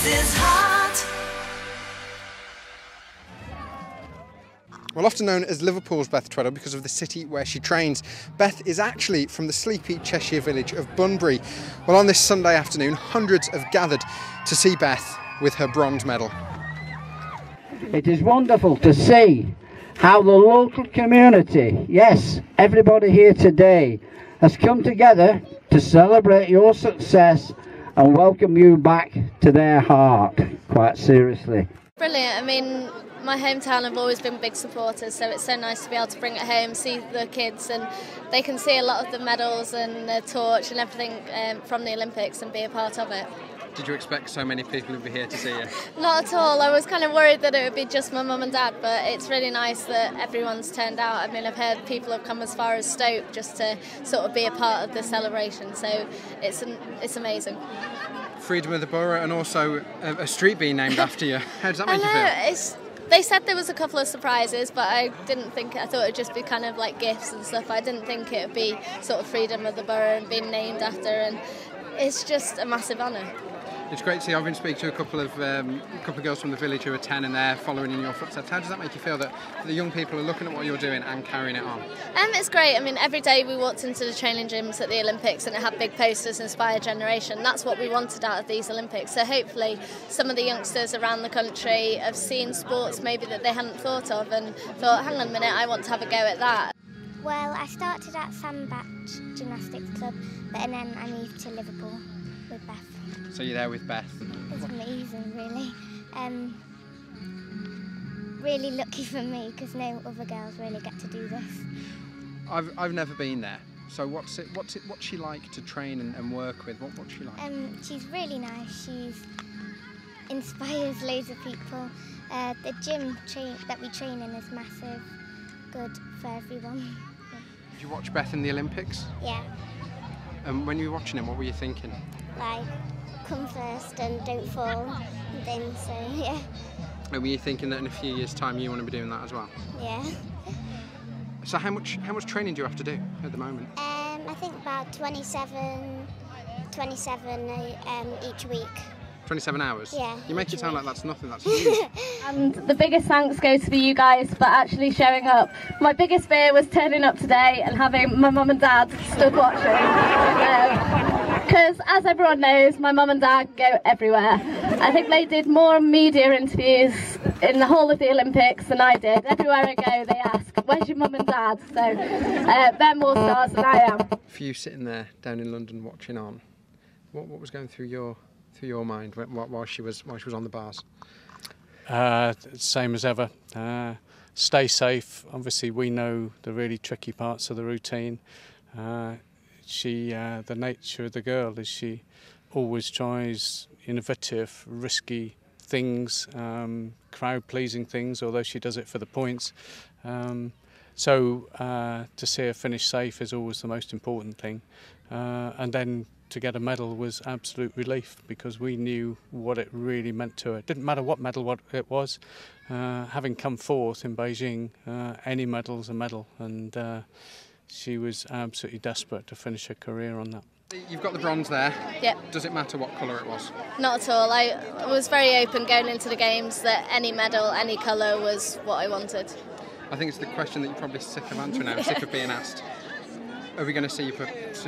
is Heart. Well, often known as Liverpool's Beth Tweddle because of the city where she trains, Beth is actually from the sleepy Cheshire village of Bunbury. Well, on this Sunday afternoon, hundreds have gathered to see Beth with her bronze medal. It is wonderful to see how the local community, yes, everybody here today, has come together to celebrate your success and welcome you back to their heart, quite seriously. Brilliant. I mean, my hometown have always been big supporters, so it's so nice to be able to bring it home, see the kids, and they can see a lot of the medals and the torch and everything from the Olympics and be a part of it. Did you expect so many people to be here to see you? Not at all. I was kind of worried that it would be just my mum and dad, but it's really nice that everyone's turned out. I mean, I've heard people have come as far as Stoke just to sort of be a part of the celebration, so it's amazing. Freedom of the borough and also a street being named after you. How does that make you feel? They said there was a couple of surprises, but I thought it would just be kind of like gifts and stuff. I didn't think it would be sort of Freedom of the Borough and being named after, and it's just a massive honour. It's great to see. I've been speaking to a couple of girls from the village who are 10 and they're following in your footsteps. How does that make you feel that the young people are looking at what you're doing and carrying it on? It's great. I mean, every day we walked into the training gyms at the Olympics and it had big posters, Inspire Generation. That's what we wanted out of these Olympics. So hopefully some of the youngsters around the country have seen sports maybe that they hadn't thought of and thought, hang on a minute, I want to have a go at that. Well, I started at Sandbach Gymnastics Club, and then I moved to Liverpool with Beth. So you're there with Beth? It's amazing, really. Really lucky for me because no other girls really get to do this. I've never been there. So what's she like to train and work with? What's she like? She's really nice. She inspires loads of people. The gym that we train in is massive, good for everyone. Did you watch Beth in the Olympics? Yeah. And when you were watching him, what were you thinking? Like, come first and don't fall and things, so yeah. And were you thinking that in a few years' time you want to be doing that as well? Yeah. So how much training do you have to do at the moment? I think about 27 each week. 27 hours? Yeah. You make it sound like that's nothing, that's huge. And the biggest thanks goes for you guys for actually showing up. My biggest fear was turning up today and having my mum and dad stood watching. Because as everyone knows, my mum and dad go everywhere. I think they did more media interviews in the whole of the Olympics than I did. Everywhere I go they ask, where's your mum and dad? So they're more stars than I am. For you sitting there down in London watching on, what was going through your mind while she was on the bars? Same as ever. Stay safe. Obviously, we know the really tricky parts of the routine. The nature of the girl is she always tries innovative, risky things, crowd-pleasing things, although she does it for the points. So to see her finish safe is always the most important thing. And then to get a medal was absolute relief because we knew what it really meant to her. It didn't matter what medal it was. Having come fourth in Beijing, any medal's a medal, and she was absolutely desperate to finish her career on that. You've got the bronze there. Yep. Does it matter what colour it was? Not at all. I was very open going into the games that any medal, any colour was what I wanted. I think it's the question that you're probably sick of answering now, sick of being asked. Are we going to see you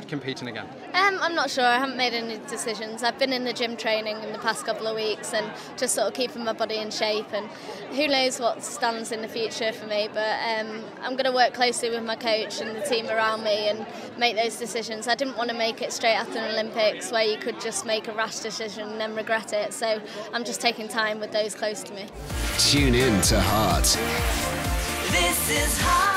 competing again? I'm not sure. I haven't made any decisions. I've been in the gym training in the past couple of weeks and just sort of keeping my body in shape, and who knows what stands in the future for me, but I'm going to work closely with my coach and the team around me and make those decisions. I didn't want to make it straight after an Olympics where you could just make a rash decision and then regret it, so I'm just taking time with those close to me. Tune in to Heart. This is Heart.